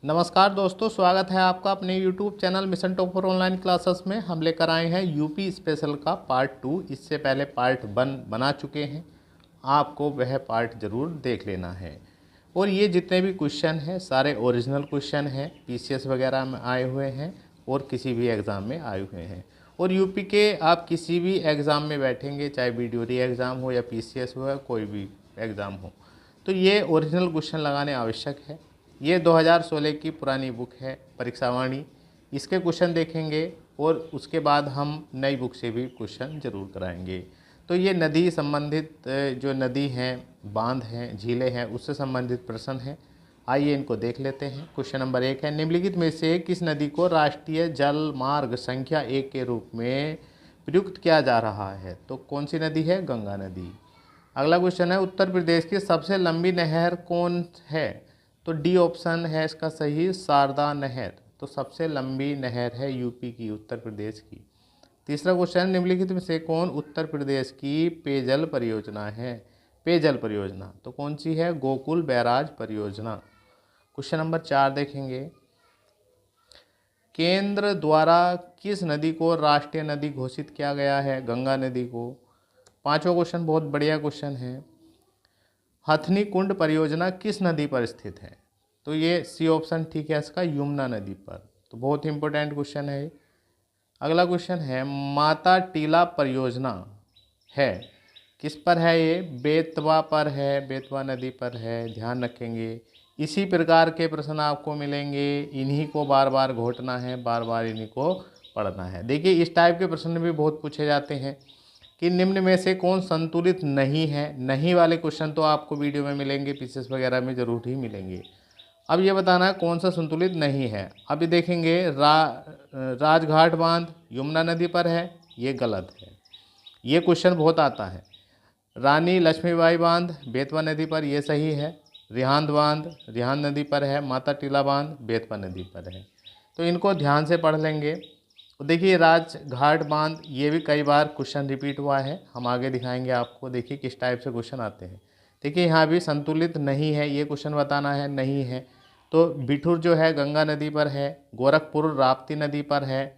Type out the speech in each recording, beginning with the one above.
नमस्कार दोस्तों, स्वागत है आपका अपने YouTube channel mission top for online classes में। हम लेकर आए हैं यूपी स्पेशल का पार्ट 2। इससे पहले पार्ट 1 बना चुके हैं, आपको वह पार्ट ज़रूर देख लेना है। और ये जितने भी क्वेश्चन हैं सारे ओरिजिनल क्वेश्चन हैं, पीसीएस वगैरह में आए हुए हैं और किसी भी एग्ज़ाम में आए हुए हैं। और यूपी के आप किसी भी एग्ज़ाम में बैठेंगे, चाहे वीडियोरी एग्ज़ाम हो या पीसीएस हो या कोई भी एग्ज़ाम हो, तो ये ओरिजिनल क्वेश्चन लगाने आवश्यक है। ये 2016 की पुरानी बुक है परीक्षावाणी, इसके क्वेश्चन देखेंगे और उसके बाद हम नई बुक से भी क्वेश्चन जरूर कराएंगे। तो ये नदी संबंधित जो नदी हैं, बांध हैं, झीलें हैं, उससे संबंधित प्रश्न हैं। आइए इनको देख लेते हैं। क्वेश्चन नंबर 1 है, निम्नलिखित में से किस नदी को राष्ट्रीय जल मार्ग संख्या 1 के रूप में प्रयुक्त किया जा रहा है? तो कौन सी नदी है? गंगा नदी। अगला क्वेश्चन है, उत्तर प्रदेश की सबसे लंबी नहर कौन है? तो डी ऑप्शन है इसका सही, शारदा नहर। तो सबसे लंबी नहर है यूपी की, उत्तर प्रदेश की। तीसरा क्वेश्चन, निम्नलिखित में से कौन उत्तर प्रदेश की पेयजल परियोजना है? पेयजल परियोजना तो कौन सी है? गोकुल बैराज परियोजना। क्वेश्चन नंबर 4 देखेंगे, केंद्र द्वारा किस नदी को राष्ट्रीय नदी घोषित किया गया है? गंगा नदी को। पांचवा क्वेश्चन बहुत बढ़िया क्वेश्चन है, हथनी कुंड परियोजना किस नदी पर स्थित है? तो ये सी ऑप्शन ठीक है इसका, यमुना नदी पर। तो बहुत ही इंपॉर्टेंट क्वेश्चन है। अगला क्वेश्चन है, माता टीला परियोजना है किस पर है? ये बेतवा पर है, बेतवा नदी पर है, ध्यान रखेंगे। इसी प्रकार के प्रश्न आपको मिलेंगे, इन्हीं को बार बार घोटना है, बार बार इन्हीं को पढ़ना है। देखिए इस टाइप के प्रश्न भी बहुत पूछे जाते हैं कि निम्न में से कौन संतुलित नहीं है। नहीं वाले क्वेश्चन तो आपको वीडियो में मिलेंगे, पीसीएस वगैरह में जरूर ही मिलेंगे। अब ये बताना है कौन सा संतुलित नहीं है। अभी देखेंगे राजघाट बांध यमुना नदी पर है, ये गलत है, ये क्वेश्चन बहुत आता है। रानी लक्ष्मीबाई बांध बेतवा नदी पर, ये सही है। रिहांद बांध रिहांद नदी पर है। माता टीला बांध बेतवा नदी पर है। तो इनको ध्यान से पढ़ लेंगे। तो देखिए राजघाट बांध, ये भी कई बार क्वेश्चन रिपीट हुआ है, हम आगे दिखाएंगे आपको। देखिए किस टाइप से क्वेश्चन आते हैं। देखिए यहाँ भी संतुलित नहीं है, ये क्वेश्चन बताना है, नहीं है। तो बिठूर जो है गंगा नदी पर है, गोरखपुर राप्ती नदी पर है,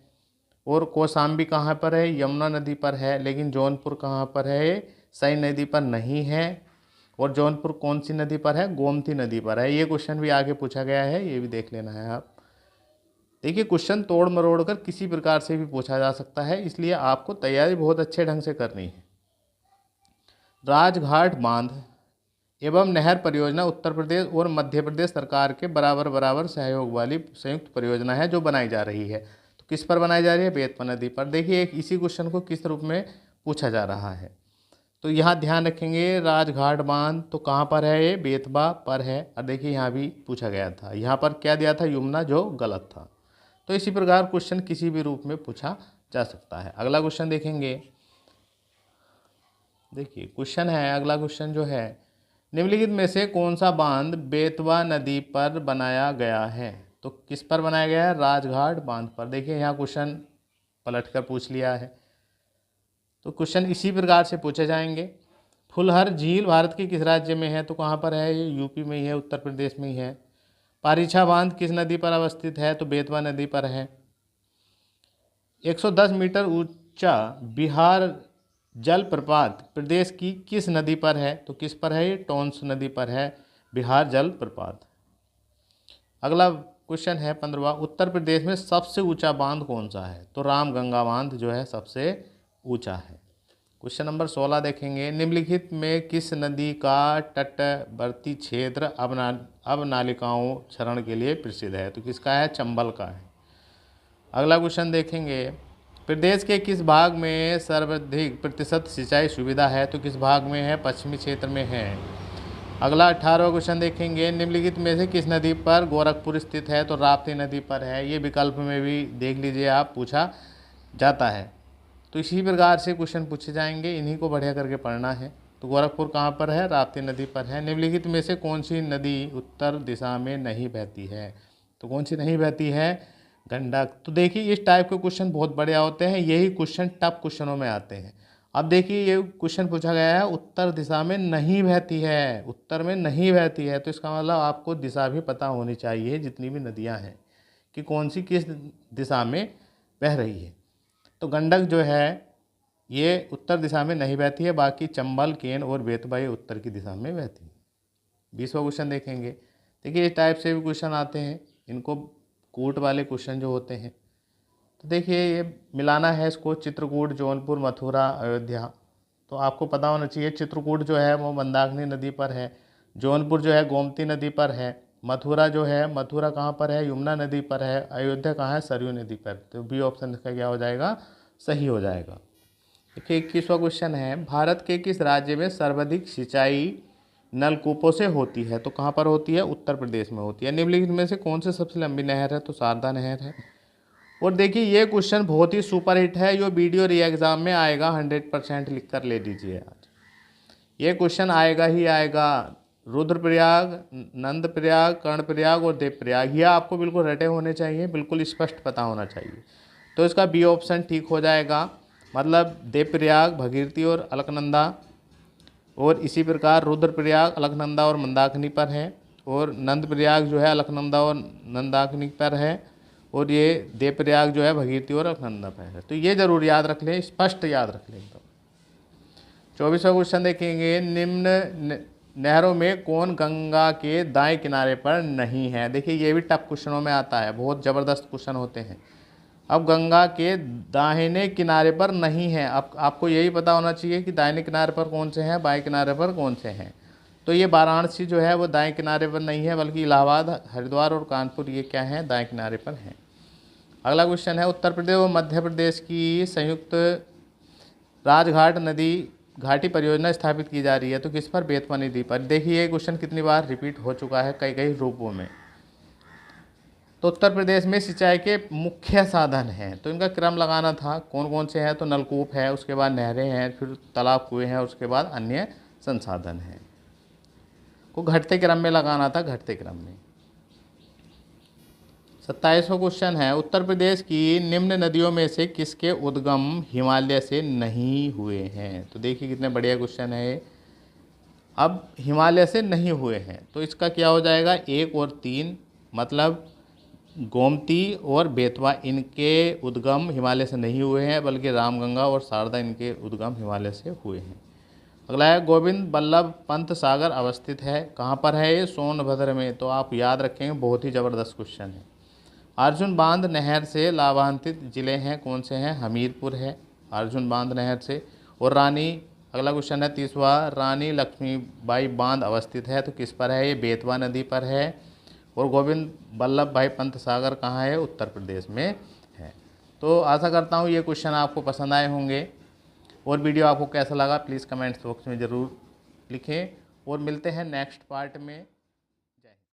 और कौशाम्बी कहाँ पर है? यमुना नदी पर है। लेकिन जौनपुर कहाँ पर है? सई नदी पर नहीं है। और जौनपुर कौन सी नदी पर है? गोमती नदी पर है। ये क्वेश्चन भी आगे पूछा गया है, ये भी देख लेना है आप। देखिए क्वेश्चन तोड़ मरोड़ कर किसी प्रकार से भी पूछा जा सकता है, इसलिए आपको तैयारी बहुत अच्छे ढंग से करनी है। राजघाट बांध एवं नहर परियोजना उत्तर प्रदेश और मध्य प्रदेश सरकार के बराबर बराबर सहयोग वाली संयुक्त परियोजना है जो बनाई जा रही है। तो किस पर बनाई जा रही है? बेतवा नदी पर। देखिए एक इसी क्वेश्चन को किस रूप में पूछा जा रहा है, तो यहाँ ध्यान रखेंगे राजघाट बांध तो कहाँ पर है? ये बेतवा पर है। और देखिए यहाँ भी पूछा गया था, यहाँ पर क्या दिया था? यमुना, जो गलत था। तो इसी प्रकार क्वेश्चन किसी भी रूप में पूछा जा सकता है। अगला क्वेश्चन देखेंगे। देखिए क्वेश्चन है, अगला क्वेश्चन जो है, निम्नलिखित में से कौन सा बांध बेतवा नदी पर बनाया गया है? तो किस पर बनाया गया है? राजघाट बांध पर। देखिए यहाँ क्वेश्चन पलटकर पूछ लिया है, तो क्वेश्चन इसी प्रकार से पूछे जाएंगे। फुलहर झील भारत के किस राज्य में है? तो कहाँ पर है? ये यूपी में ही है, उत्तर प्रदेश में ही है। पारीछा बांध किस नदी पर अवस्थित है? तो बेतवा नदी पर है। 110 मीटर ऊंचा बिहार जलप्रपात प्रदेश की किस नदी पर है? तो किस पर है? ये टोंस नदी पर है बिहार जलप्रपात। अगला क्वेश्चन है 15वां, उत्तर प्रदेश में सबसे ऊंचा बांध कौन सा है? तो रामगंगा बांध जो है सबसे ऊंचा है। क्वेश्चन नंबर 16 देखेंगे, निम्नलिखित में किस नदी का तटवर्ती क्षेत्र अब नालिकाओं क्षरण के लिए प्रसिद्ध है? तो किसका है? चंबल का है। अगला क्वेश्चन देखेंगे, प्रदेश के किस भाग में सर्वाधिक प्रतिशत सिंचाई सुविधा है? तो किस भाग में है? पश्चिमी क्षेत्र में है। अगला 18वां क्वेश्चन देखेंगे, निम्नलिखित में से किस नदी पर गोरखपुर स्थित है? तो राप्ती नदी पर है। ये विकल्प में भी देख लीजिए आप, पूछा जाता है। तो इसी प्रकार से क्वेश्चन पूछे जाएंगे, इन्हीं को बढ़िया करके पढ़ना है। तो गोरखपुर कहाँ पर है? राप्ती नदी पर है। निम्नलिखित में से कौन सी नदी उत्तर दिशा में नहीं बहती है? तो कौन सी नहीं बहती है? गंडक। तो देखिए इस टाइप के क्वेश्चन बहुत बढ़िया होते हैं, यही क्वेश्चन टफ क्वेश्चनों में आते हैं। अब देखिए ये क्वेश्चन पूछा गया है उत्तर दिशा में नहीं बहती है, उत्तर में नहीं बहती है, तो इसका मतलब आपको दिशा भी पता होनी चाहिए जितनी भी नदियां हैं कि कौन सी किस दिशा में बह रही है। तो गंडक जो है ये उत्तर दिशा में नहीं बहती है, बाकी चंबल, केन और बेतवा ये उत्तर की दिशा में बहती है। 20वां क्वेश्चन देखेंगे। देखिए इस टाइप से भी क्वेश्चन आते हैं, इनको कूट वाले क्वेश्चन जो होते हैं। तो देखिए ये मिलाना है इसको, चित्रकूट, जौनपुर, मथुरा, अयोध्या। तो आपको पता होना चाहिए चित्रकूट जो है वो मंदाकिनी नदी पर है, जौनपुर जो है गोमती नदी पर है, मथुरा जो है, मथुरा कहाँ पर है, यमुना नदी पर है, अयोध्या कहाँ है, सरयू नदी पर। तो बी ऑप्शन इसका क्या हो जाएगा, सही हो जाएगा। देखिए 21वां क्वेश्चन है, भारत के किस राज्य में सर्वाधिक सिंचाई नलकूपों से होती है? तो कहाँ पर होती है, उत्तर प्रदेश में होती है। निम्नलिखित में से कौन से सबसे लंबी नहर है? तो शारदा नहर है। और देखिए ये क्वेश्चन बहुत ही सुपर हिट है, जो वीडियो री एग्जाम में आएगा, 100% लिख कर ले लीजिए आज। ये क्वेश्चन आएगा ही आएगा। रुद्रप्रयाग, नंदप्रयाग, कर्णप्रयाग और देवप्रयाग, ये आपको बिल्कुल रटे होने चाहिए, बिल्कुल स्पष्ट पता होना चाहिए। तो इसका बी ऑप्शन ठीक हो जाएगा, मतलब देवप्रयाग, भगीरथी और अलकनंदा। और इसी प्रकार रुद्रप्रयाग अलकनंदा और मंदाकिनी पर है, और नंदप्रयाग जो है अलकनंदा और मंदाकिनी पर है, और ये देवप्रयाग जो है भगीरथी और अलकनंदा पर है। तो ये जरूर याद रख लें, स्पष्ट याद रख लें एकदम। 24वां क्वेश्चन देखेंगे, निम्न नहरों में कौन गंगा के दाएं किनारे पर नहीं है? देखिए ये भी टफ क्वेश्चनों में आता है, बहुत ज़बरदस्त क्वेश्चन होते हैं। अब गंगा के दाहिने किनारे पर नहीं है, अब आपको यही पता होना चाहिए कि दाहिने किनारे पर कौन से हैं, बाएं किनारे पर कौन से हैं। तो ये वाराणसी जो है वो दाएं किनारे पर नहीं है, बल्कि इलाहाबाद, हरिद्वार और कानपुर ये क्या हैं, दाएं किनारे पर हैं। अगला क्वेश्चन है, उत्तर प्रदेश और मध्य प्रदेश की संयुक्त राजघाट नदी घाटी परियोजना स्थापित की जा रही है, तो किस पर? बेतवा नदी पर। देखिए ये क्वेश्चन कितनी बार रिपीट हो चुका है कई कई रूपों में। तो उत्तर प्रदेश में सिंचाई के मुख्य साधन हैं, तो इनका क्रम लगाना था, कौन कौन से हैं? तो नलकूप है, उसके बाद नहरें हैं, फिर तालाब, कुएं हैं, उसके बाद अन्य संसाधन हैं। को घटते क्रम में लगाना था, घटते क्रम में। 27वां क्वेश्चन है, उत्तर प्रदेश की निम्न नदियों में से किसके उद्गम हिमालय से नहीं हुए हैं? तो देखिए कितने बढ़िया क्वेश्चन है। अब हिमालय से नहीं हुए हैं, तो इसका क्या हो जाएगा, 1 और 3, मतलब गोमती और बेतवा इनके उद्गम हिमालय से नहीं हुए हैं, बल्कि रामगंगा और शारदा इनके उद्गम हिमालय से हुए हैं। अगला है, गोविंद बल्लभ पंत सागर अवस्थित है, कहाँ पर है ये? सोनभद्र में। तो आप याद रखेंगे, बहुत ही ज़बरदस्त क्वेश्चन है। अर्जुन बांध नहर से लाभान्वित जिले हैं, कौन से हैं? हमीरपुर है अर्जुन बांध नहर से। और रानी, अगला क्वेश्चन है 30वां, रानी लक्ष्मीबाई बांध अवस्थित है, तो किस पर है ये? बेतवा नदी पर है। और गोविंद बल्लभ भाई पंत सागर कहाँ है? उत्तर प्रदेश में है। तो आशा करता हूँ ये क्वेश्चन आपको पसंद आए होंगे, और वीडियो आपको कैसा लगा प्लीज़ कमेंट्स बॉक्स में ज़रूर लिखें, और मिलते हैं नेक्स्ट पार्ट में।